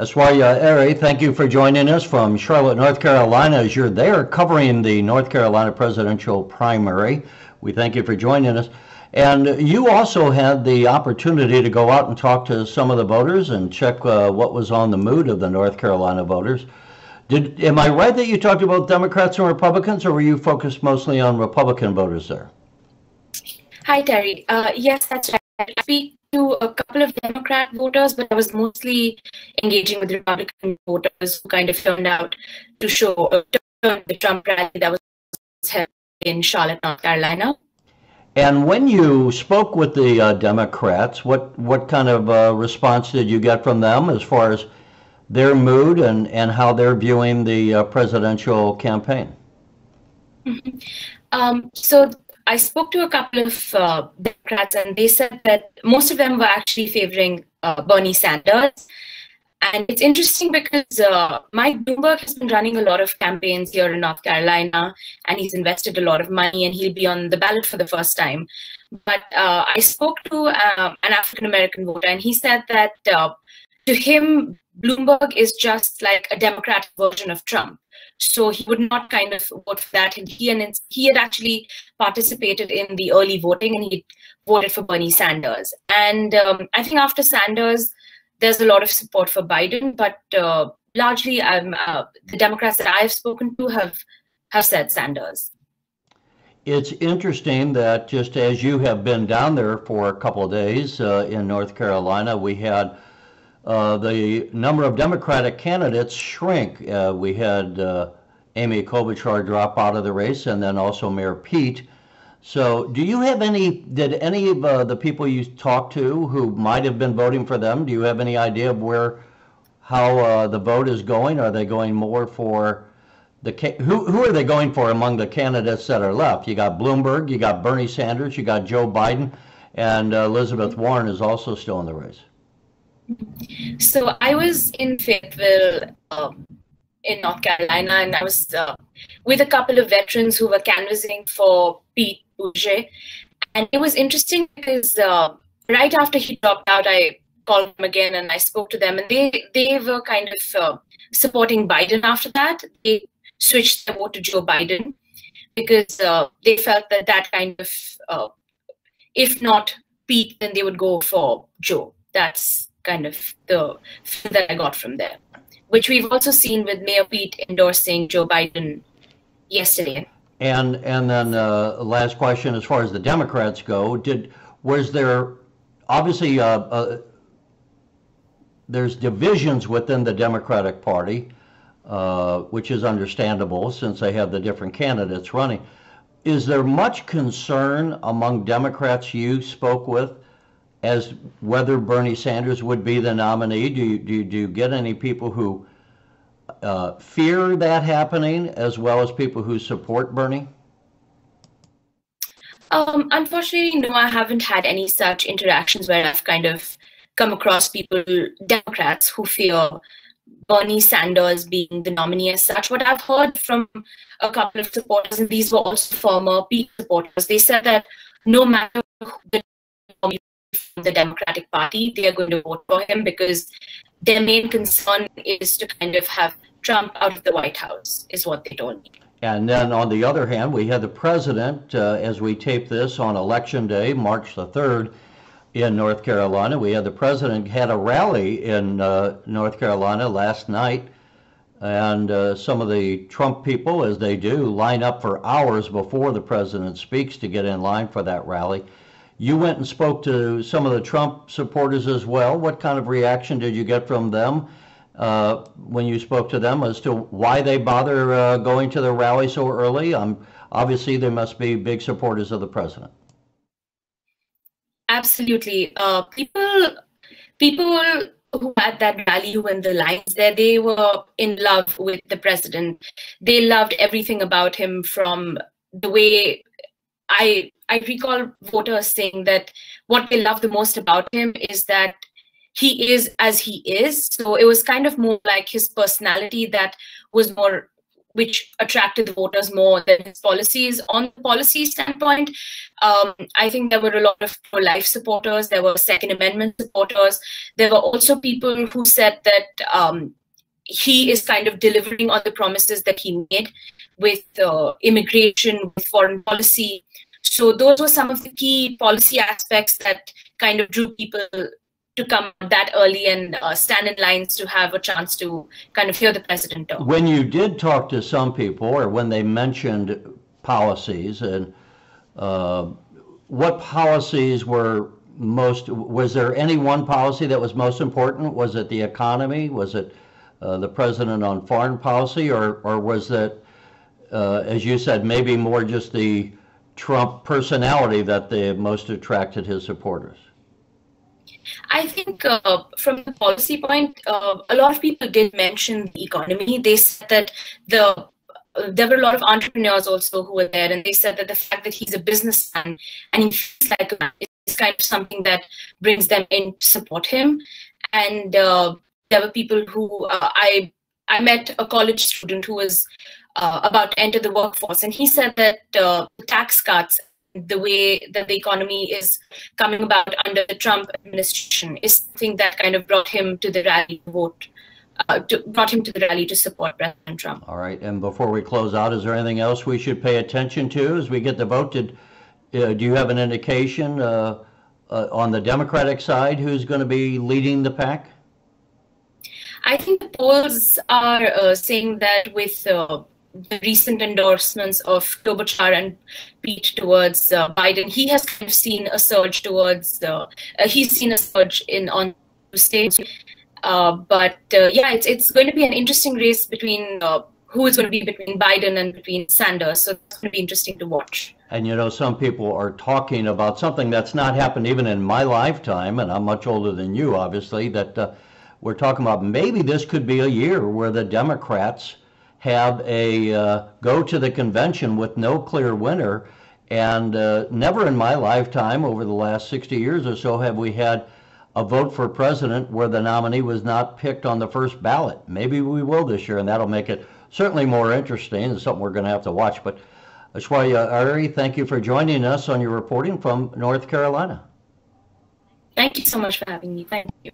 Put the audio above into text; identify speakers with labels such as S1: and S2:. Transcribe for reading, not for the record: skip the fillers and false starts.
S1: Aishwarya Airy, thank you for joining us from Charlotte, North Carolina, as you're there covering the North Carolina presidential primary. We thank you for joining us. And you also had the opportunity to go out and talk to some of the voters and check what was on the mood of the North Carolina voters. Am I right that you talked about Democrats and Republicans, or were you focused mostly on Republican voters there?
S2: Hi, Terry. Yes, that's right. I speak to a couple of Democrat voters, but I was mostly engaging with Republican voters who kind of turned out to show the Trump rally that was held in Charlotte, North Carolina.
S1: And when you spoke with the Democrats, what kind of response did you get from them as far as their mood and how they're viewing the presidential campaign?
S2: So I spoke to a couple of Democrats, and they said that most of them were actually favoring Bernie Sanders. And it's interesting because Mike Bloomberg has been running a lot of campaigns here in North Carolina, and he's invested a lot of money, and he'll be on the ballot for the first time. But I spoke to an African-American voter, and he said that to him, Bloomberg is just like a Democratic version of Trump. So he would not kind of vote for that. And he had actually participated in the early voting, and he voted for Bernie Sanders. And I think after Sanders, there's a lot of support for Biden, but largely the Democrats that I've spoken to have said Sanders.
S1: It's interesting that just as you have been down there for a couple of days in North Carolina, we had the number of Democratic candidates shrink. We had Amy Klobuchar drop out of the race, and then also Mayor Pete. So did any of the people you talked to who might have been voting for them, do you have any idea of how the vote is going? Are they going more for who are they going for among the candidates that are left? You got Bloomberg, you got Bernie Sanders, you got Joe Biden, and Elizabeth Warren is also still in the race.
S2: So I was in Fayetteville in North Carolina, and I was with a couple of veterans who were canvassing for Pete Buttigieg. And it was interesting because right after he dropped out, I called them again and I spoke to them, and they were kind of supporting Biden after that. They switched their vote to Joe Biden because they felt that kind of, if not Pete, then they would go for Joe. That's kind of the feel that I got from there, which we've also seen with Mayor Pete endorsing Joe Biden yesterday.
S1: And then last question, as far as the Democrats go, was there obviously there's divisions within the Democratic Party, which is understandable since they have the different candidates running. Is there much concern among Democrats you spoke with as whether Bernie Sanders would be the nominee? Do you get any people who fear that happening, as well as people who support Bernie?
S2: Unfortunately, no, I haven't had any such interactions where I've kind of come across people, Democrats, who fear Bernie Sanders being the nominee as such. What I've heard from a couple of supporters, and these were also former Pete supporters, they said that no matter who the nominee from the Democratic Party, they are going to vote for him because their main concern is to kind of have Trump out of the White House, is what they told me.
S1: And then on the other hand, we had the president, as we tape this on Election Day, March the 3rd, in North Carolina. We had the president had a rally in North Carolina last night, and some of the Trump people, as they do, line up for hours before the president speaks to get in line for that rally. You went and spoke to some of the Trump supporters as well. What kind of reaction did you get from them when you spoke to them as to why they bother going to the rally so early? Obviously, they must be big supporters of the president.
S2: Absolutely. People who had that rally, who were in the lines there, they were in love with the president. They loved everything about him, from the way I recall voters saying that what they love the most about him is that he is as he is. So it was kind of more like his personality that was more which attracted the voters more than his policies. On the policy standpoint, I think there were a lot of pro-life supporters, there were Second Amendment supporters, there were also people who said that he is kind of delivering on the promises that he made with immigration, with foreign policy. So those were some of the key policy aspects that kind of drew people to come that early and stand in lines to have a chance to kind of hear the president talk.
S1: When you did talk to some people, or when they mentioned policies, and what policies were most, was there any one policy that was most important? Was it the economy? Was it the president on foreign policy? Or was it, as you said, maybe more just the Trump personality that the most attracted his supporters?
S2: I think from the policy point, a lot of people did mention the economy. They said that there were a lot of entrepreneurs also who were there, and they said that the fact that he's a businessman and he feels like a man is kind of something that brings them in to support him. And there were people who, I met a college student who was about to enter the workforce, and he said that the tax cuts, the way that the economy is coming about under the Trump administration, is something that kind of brought him to the rally to vote, brought him to the rally to support President Trump.
S1: All right, and before we close out, is there anything else we should pay attention to as we get the vote? Do you have an indication on the Democratic side who's going to be leading the pack?
S2: I think the polls are saying that with the recent endorsements of Klobuchar and Pete towards Biden, he has kind of seen a surge towards he's seen a surge on states. But yeah, it's going to be an interesting race between who is going to be between Biden and between Sanders. So it's going to be interesting to watch.
S1: And you know, some people are talking about something that's not happened even in my lifetime, and I'm much older than you, obviously, that we're talking about maybe this could be a year where the Democrats have a go to the convention with no clear winner. And never in my lifetime over the last 60 years or so have we had a vote for president where the nominee was not picked on the first ballot. Maybe we will this year, and that'll make it certainly more interesting. It's something we're going to have to watch. But Aishwarya Airy, thank you for joining us on your reporting from North Carolina.
S2: Thank you so much for having me. Thank you.